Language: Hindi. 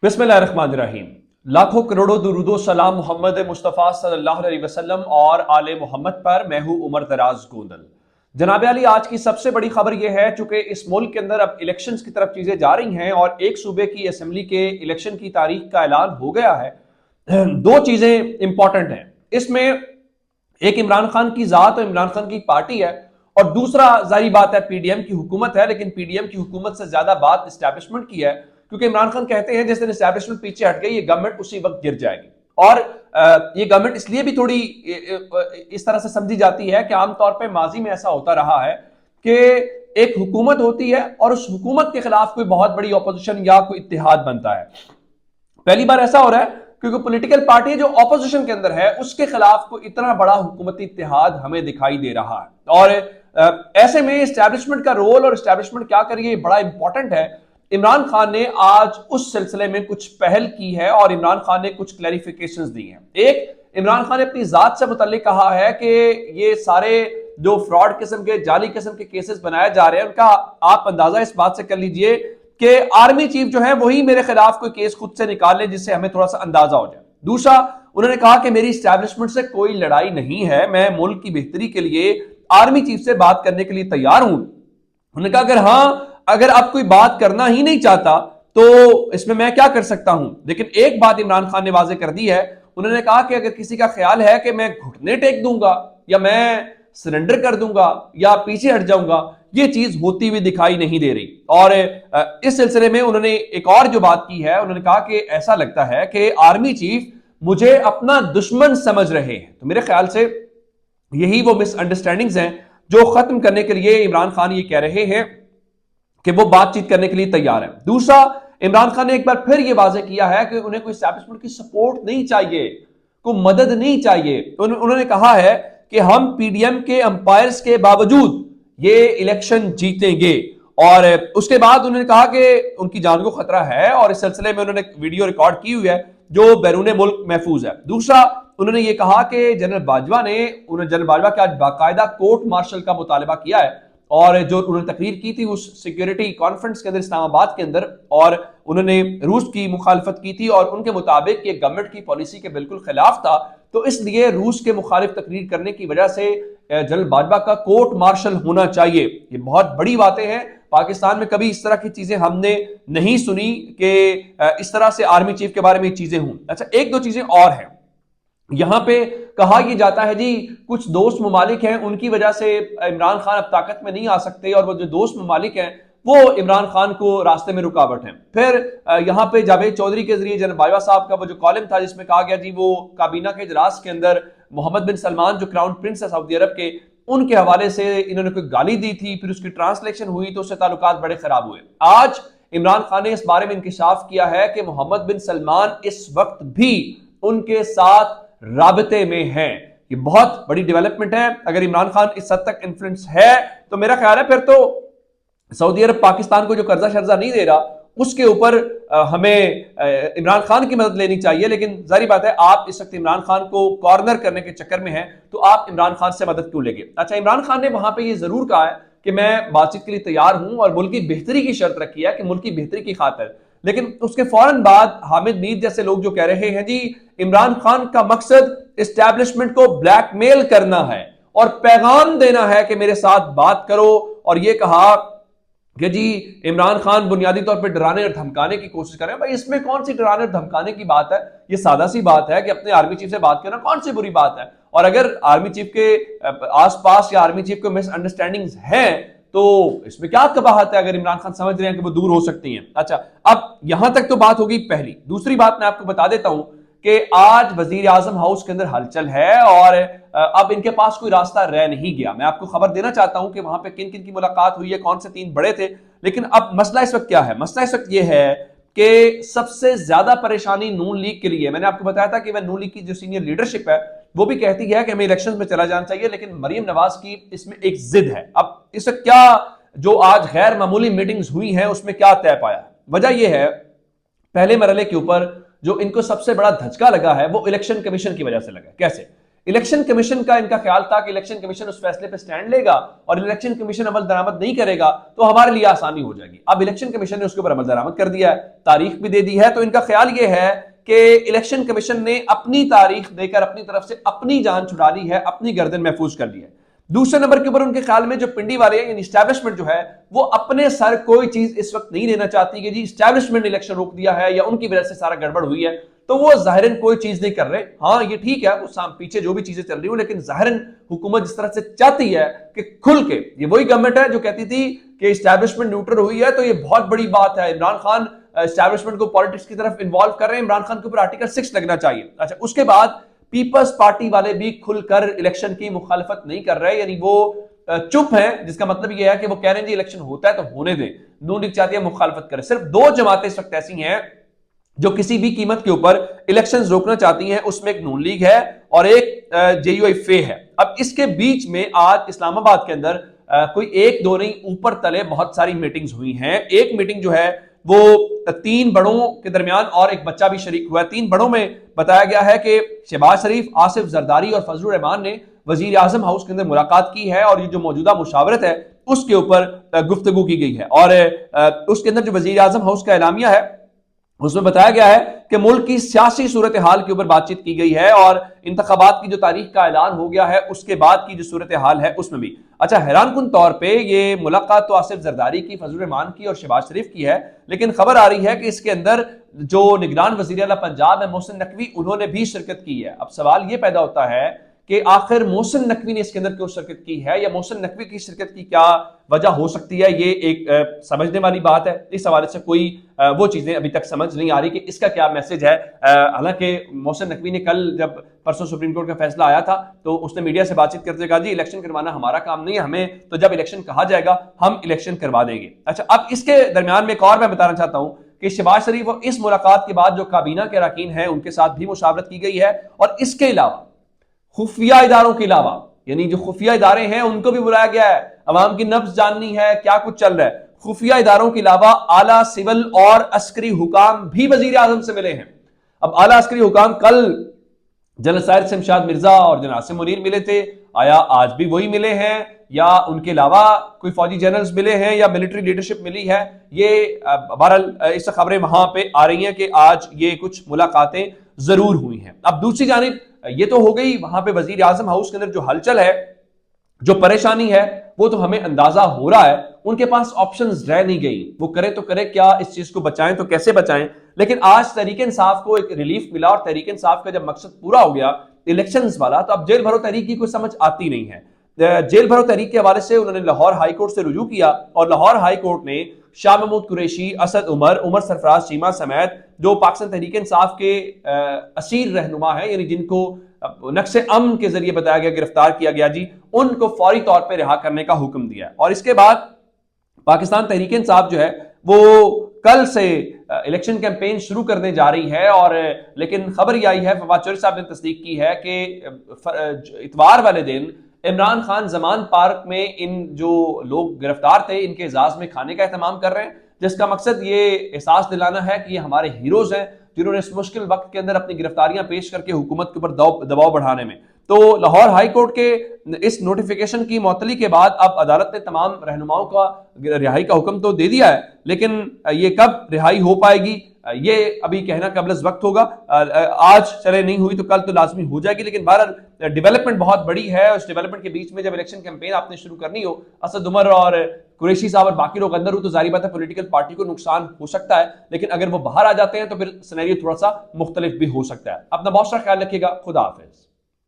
बिस्मिल्लाहिर्रहमानिर्रहीम। लाखों करोड़ों दुरूदो सलाम मोहम्मद मुस्तफ़ा सल्लल्लाहु अलैहि वसल्लम और आले मोहम्मद पर। मैं हूं उमर दराज गोंदल। जनाब अली, आज की सबसे बड़ी खबर यह है, चूंकि इस मुल्क के अंदर अब इलेक्शंस की तरफ चीजें जा रही हैं और एक सूबे की असेंबली के इलेक्शन की तारीख का ऐलान हो गया है। दो चीजें इंपॉर्टेंट हैं इसमें। एक इमरान खान की जात और इमरान खान की पार्टी है, और दूसरा जारी बात है पीडीएम की हुकूमत है। लेकिन पीडीएम की हुकूमत से ज्यादा बात इस्टेब्लिशमेंट की है, क्योंकि इमरान खान कहते हैं जिस दिन इस्टेब्लिशमेंट पीछे हट गई ये गवर्नमेंट उसी वक्त गिर जाएगी। और ये गवर्नमेंट इसलिए भी थोड़ी इस तरह से समझी जाती है कि आमतौर पर माजी में ऐसा होता रहा है कि एक हुकूमत होती है और उस हुकूमत के खिलाफ कोई बहुत बड़ी ऑपोजिशन या कोई इत्तेहाद बनता है। पहली बार ऐसा हो रहा है क्योंकि पॉलिटिकल पार्टी जो ऑपोजिशन के अंदर है उसके खिलाफ कोई इतना बड़ा हुकूमती इत्तेहाद हमें दिखाई दे रहा है। और ऐसे में एस्टैब्लिशमेंट का रोल और एस्टैब्लिशमेंट क्या करिए बड़ा इंपॉर्टेंट है। इमरान खान ने आज उस सिलसिले में कुछ पहल की है और इमरान खान ने कुछ क्लैरिफिकेशंस दी हैं। एक, इमरान खान ने अपनी जात से मुतल्लिक कहा है कि ये सारे जो फ्रॉड किस्म के जाली किस्म के केसेस बनाए जा रहे हैं उनका आप अंदाजा इस बात से कर लीजिए कि आर्मी चीफ जो है वही मेरे खिलाफ कोई केस खुद से निकाल ले जिससे हमें थोड़ा सा अंदाजा हो जाए। दूसरा, उन्होंने कहा कि मेरी एस्टैब्लिशमेंट से कोई लड़ाई नहीं है, मैं मुल्क की बेहतरी के लिए आर्मी चीफ से बात करने के लिए तैयार हूं। उन्होंने कहा अगर आप कोई बात करना ही नहीं चाहता तो इसमें मैं क्या कर सकता हूं। लेकिन एक बात इमरान खान ने वाजे कर दी है, उन्होंने कहा कि अगर किसी का ख्याल है कि मैं घुटने टेक दूंगा या मैं सरेंडर कर दूंगा या पीछे हट जाऊंगा, ये चीज होती हुई दिखाई नहीं दे रही। और इस सिलसिले में उन्होंने एक और जो बात की है, उन्होंने कहा कि ऐसा लगता है कि आर्मी चीफ मुझे अपना दुश्मन समझ रहे हैं। तो मेरे ख्याल से यही वो मिसअंडरस्टैंडिंग्स हैं जो खत्म करने के लिए इमरान खान ये कह रहे हैं कि वो बातचीत करने के लिए तैयार है। दूसरा, इमरान खान ने एक बार फिर ये वाजे किया है कि उन्हें कोई एस्टैब्लिशमेंट की सपोर्ट नहीं चाहिए, कोई मदद नहीं चाहिए। तो उन्होंने कहा है कि हम पीडीएम के अंपायर्स के बावजूद ये इलेक्शन जीतेंगे। और उसके बाद उन्होंने कहा कि उनकी जान को खतरा है और इस सिलसिले में उन्होंने वीडियो रिकॉर्ड की हुई है जो बैरून मुल्क महफूज है। दूसरा, उन्होंने ये कहा कि जनरल बाजवा के आज बाकायदा कोर्ट मार्शल का मुतालबा किया है और जो उन्होंने तकरीर की थी उस सिक्योरिटी कॉन्फ्रेंस के अंदर इस्लामाबाद के अंदर, और उन्होंने रूस की मुखालफत की थी और उनके मुताबिक ये गवर्नमेंट की पॉलिसी के बिल्कुल खिलाफ था। तो इसलिए रूस के मुखालिफ तकरीर करने की वजह से जनरल बाजवा का कोर्ट मार्शल होना चाहिए। ये बहुत बड़ी बातें हैं, पाकिस्तान में कभी इस तरह की चीजें हमने नहीं सुनी कि इस तरह से आर्मी चीफ के बारे में चीजें हों। अच्छा, एक दो चीजें और हैं। यहां पे कहा यह जाता है जी कुछ दोस्त ममालिक हैं उनकी वजह से इमरान खान अब ताकत में नहीं आ सकते, और वो जो दोस्त ममालिक हैं वो इमरान खान को रास्ते में रुकावट है। फिर यहां पे जावेद चौधरी के जरिए जनरल बाजवा साहब का वो जो कॉलम था जिसमें कहा गया जी वो काबीना के इजलास के अंदर मोहम्मद बिन सलमान जो क्राउन प्रिंस है सऊदी अरब के, उनके हवाले से इन्होंने कोई गाली दी थी, फिर उसकी ट्रांसलेशन हुई तो उससे ताल्लुकात बड़े खराब हुए। आज इमरान खान ने इस बारे में इंकिशाफ किया है कि मोहम्मद बिन सलमान इस वक्त भी उनके साथ राबते में हैं। ये बहुत बड़ी डेवलपमेंट है। अगर इमरान खान इस हद तक इन्फ्लुएंस है तो मेरा ख्याल है फिर तो सऊदी अरब पाकिस्तान को जो कर्जा शर्जा नहीं दे रहा उसके ऊपर हमें इमरान खान की मदद लेनी चाहिए। लेकिन जारी बात है आप इस वक्त इमरान खान को कॉर्नर करने के चक्कर में हैं, तो आप इमरान खान से मदद क्यों लेंगे। अच्छा, इमरान खान ने वहां पे ये जरूर कहा है कि मैं बातचीत के लिए तैयार हूं और मुल्क की बेहतरी की शर्त रखी है कि मुल्क की बेहतरी की खातिर। लेकिन उसके फौरन बाद हामिद मीर जैसे लोग जो कह रहे हैं जी इमरान खान का मकसद एस्टैब्लिशमेंट को ब्लैकमेल करना है और पैगाम देना है कि मेरे साथ बात करो, और ये कहा कि जी इमरान खान बुनियादी तौर पर डराने और धमकाने की कोशिश कर रहे हैं। भाई इसमें कौन सी डराने और धमकाने की बात है, ये सादा सी बात है कि अपने आर्मी चीफ से बात करना कौन सी बुरी बात है। और अगर आर्मी चीफ के आसपास या आर्मी चीफ को मिसअंडरस्टैंडिंग्स हैं तो इसमें क्या कबाहत है अगर इमरान खान समझ रहे हैं कि वो दूर हो सकती हैं। अच्छा, अब यहां तक तो बात होगी पहली। दूसरी बात मैं आपको बता देता हूं कि आज वजीर आजम हाउस के अंदर हलचल है और अब इनके पास कोई रास्ता रह नहीं गया। मैं आपको खबर देना चाहता हूं कि वहां पे किन किन की मुलाकात हुई है, कौन से तीन बड़े थे। लेकिन अब मसला इस वक्त क्या है? मसला इस वक्त यह है कि सबसे ज्यादा परेशानी नून लीग के लिए। मैंने आपको बताया था कि वह नून लीग की जो सीनियर लीडरशिप है वो भी कहती है कि हमें इलेक्शंस में चला जाना चाहिए, लेकिन मरियम नवाज की इसमें एक जिद है। अब इस वक्त क्या जो आज गैर मामूली मीटिंग्स हुई हैं उसमें क्या तय पाया? वजह यह है, पहले मरहले के ऊपर जो इनको सबसे बड़ा धचका लगा है वो इलेक्शन कमीशन की वजह से लगा। कैसे? इलेक्शन कमीशन का इनका ख्याल था कि इलेक्शन कमीशन उस फैसले पे स्टैंड लेगा और इलेक्शन कमीशन अमल दरामद नहीं करेगा तो हमारे लिए आसानी हो जाएगी। अब इलेक्शन कमीशन ने उसके ऊपर अमल दरामद कर दिया है, तारीख भी दे दी है, तो इनका ख्याल यह है कि इलेक्शन कमीशन ने अपनी तारीख देकर अपनी तरफ से अपनी जान छुड़ा ली है, अपनी गर्दन महफूज कर ली है। दूसरे नंबर के ऊपर उनके ख्याल में जो पिंडी वाले यानी एस्टैब्लिशमेंट जो है वो अपने सर कोई चीज इस वक्त नहीं लेना चाहती कि जी एस्टैब्लिशमेंट ने इलेक्शन रोक दिया है या उनकी वजह से सारा गड़बड़ हुई है, तो वो जाहिरन कोई चीज नहीं कर रहे। हाँ ये ठीक है, वो पीछे जो भी चीजें चल रही हो, लेकिन जाहिरन हुकूमत जिस तरह से चाहती है कि खुल के, ये वही गवर्नमेंट है जो कहती थी कि एस्टैब्लिशमेंट न्यूट्रल हुई है तो ये बहुत बड़ी बात है, इमरान खान एस्टैब्लिशमेंट को पॉलिटिक्स की तरफ इन्वॉल्व कर रहे हैं, इमरान खान के ऊपर आर्टिकल 6 लगना चाहिए। अच्छा, उसके बाद पीपल्स पार्टी वाले भी खुलकर इलेक्शन की मुखालफत नहीं कर रहे, यानी वो चुप है, जिसका मतलब यह है कि वो कह रहे हैं जी इलेक्शन होता है तो होने दें, नून लीग चाहती है मुखालफत करे। सिर्फ दो जमातें इस वक्त ऐसी हैं जो किसी भी कीमत के ऊपर इलेक्शंस रोकना चाहती हैं, उसमें एक नून लीग है और एक जेयूआईफे है। अब इसके बीच में आज इस्लामाबाद के अंदर कोई एक दो नहीं, ऊपर तले बहुत सारी मीटिंग्स हुई हैं। एक मीटिंग जो है वो 3 बड़ों के दरमियान और एक बच्चा भी शरीक हुआ है। 3 बड़ों में बताया गया है कि शहबाज शरीफ, आसिफ जरदारी और फजलुर रहमान ने वजीर आजम हाउस के अंदर मुलाकात की है और ये जो मौजूदा मुशावरत है उसके ऊपर गुफ्तगू की गई है। और उसके अंदर जो वजीर आजम हाउस का एलामिया है उसमें बताया गया है कि मुल्क की सियासी सूरत हाल के ऊपर बातचीत की गई है और इंतखाबात की जो तारीख का ऐलान हो गया है उसके बाद की जो सूरत हाल है उसमें भी। अच्छा, हैरानकुन तौर पे ये मुलाकात तो आसिफ जरदारी की, फजलुर रहमान की और शहबाज शरीफ की है, लेकिन खबर आ रही है कि इसके अंदर जो निगरान वजीर आला पंजाब है मोहसिन नकवी, उन्होंने भी शिरकत की है। अब सवाल ये पैदा होता है कि आखिर मोहसिन नकवी ने इसके अंदर क्यों शिरकत की है या मोहसिन नकवी की शिरकत की क्या वजह हो सकती है, ये एक समझने वाली बात है। इस हवाले से कोई वो चीजें अभी तक समझ नहीं आ रही कि इसका क्या मैसेज है। हालांकि मोहसिन नकवी ने कल जब परसों सुप्रीम कोर्ट का फैसला आया था तो उसने मीडिया से बातचीत करते हुए कहा जी इलेक्शन करवाना हमारा काम नहीं है, हमें तो जब इलेक्शन कहा जाएगा हम इलेक्शन करवा देंगे। अच्छा, अब इसके दरमियान में एक और मैं बताना चाहता हूं कि शहबाज शरीफ और इस मुलाकात के बाद जो काबीना के अरकान हैं उनके साथ भी मुशावरत की गई है और इसके अलावा खुफिया इदारों के अलावा, यानी जो खुफिया इदारे हैं उनको भी बुलाया गया है, अवाम की नब्ज जाननी है क्या कुछ चल रहा है। खुफिया इदारों के अलावा आला सिविल और अस्करी हुकाम भी वजीर आजम से मिले हैं। अब आला अस्करी हुकाम कल जनरल साहिर शमशाद मिर्जा और जनरल आसिम मुनीर मिले थे, आया आज भी वही मिले हैं या उनके अलावा कोई फौजी जनरल्स मिले हैं या मिलिट्री लीडरशिप मिली है, ये बहरहाल इस खबरें वहां पे आ रही हैं कि आज ये कुछ मुलाकातें जरूर हुई हैं। अब दूसरी जानिब ये तो हो गई वहां पे वजीर आजम हाउस के अंदर जो हलचल है, जो परेशानी है, वो तो हमें अंदाजा हो रहा है। उनके पास ऑप्शंस रह नहीं गई, वो करें तो करें क्या, इस चीज को बचाएं तो कैसे बचाएं। लेकिन आज तहरीक इंसाफ को एक रिलीफ मिला और तहरीक इंसाफ का जब मकसद पूरा हो गया इलेक्शंस वाला, तो अब जेल भरो तहरीक की कोई समझ आती नहीं है। जेल भरो तहरीक के हवाले से उन्होंने लाहौर हाई कोर्ट से रुजू किया और लाहौर हाई कोर्ट ने शाह महमूद कुरैशी, असद उमर, उमर सरफराज चीमा समेत जो पाकिस्तान तहरीक इंसाफ के असीर रहनुमा है, यानी जिनको नक्शे अमन के जरिए बताया गया, गिरफ्तार किया गया जी, उनको फौरी तौर पर रिहा करने का हुक्म दिया। और इसके बाद पाकिस्तान तहरीक इंसाफ जो है वो कल से इलेक्शन कैंपेन शुरू करने जा रही है। और लेकिन खबर यह आई है, फवाद चौधरी साहब ने तस्दीक की है कि इतवार वाले दिन इमरान खान जमान पार्क में इन जो लोग गिरफ्तार थे इनके एजाज में खाने का एहतमाम कर रहे हैं, जिसका मकसद ये एहसास दिलाना है कि ये हमारे हीरोज हैं जिन्होंने इस मुश्किल वक्त के अंदर अपनी गिरफ्तारियां पेश करके हुकूमत के ऊपर दबाव बढ़ाने में। तो लाहौर हाई कोर्ट के इस नोटिफिकेशन की मौतली के बाद अब अदालत ने तमाम रहनुमाओं का रिहाई का हुक्म तो दे दिया है, लेकिन ये कब रिहाई हो पाएगी ये अभी कहना कबल वक्त होगा। आज चले नहीं हुई तो कल तो लाजमी हो जाएगी, लेकिन बहरहाल डेवलपमेंट बहुत बड़ी है। उस डेवलपमेंट के बीच में जब इलेक्शन कैंपेन आपने शुरू करनी हो, असद उमर और कुरैशी साहब और बाकी लोग अंदर हो, तो जारी बात है पॉलिटिकल पार्टी को नुकसान हो सकता है, लेकिन अगर वो बाहर आ जाते हैं तो फिर सिनेरियो थोड़ा सा मुख्तलिफ भी हो सकता है। अपना बहुत सारा ख्याल रखिएगा। खुदा हाफिज।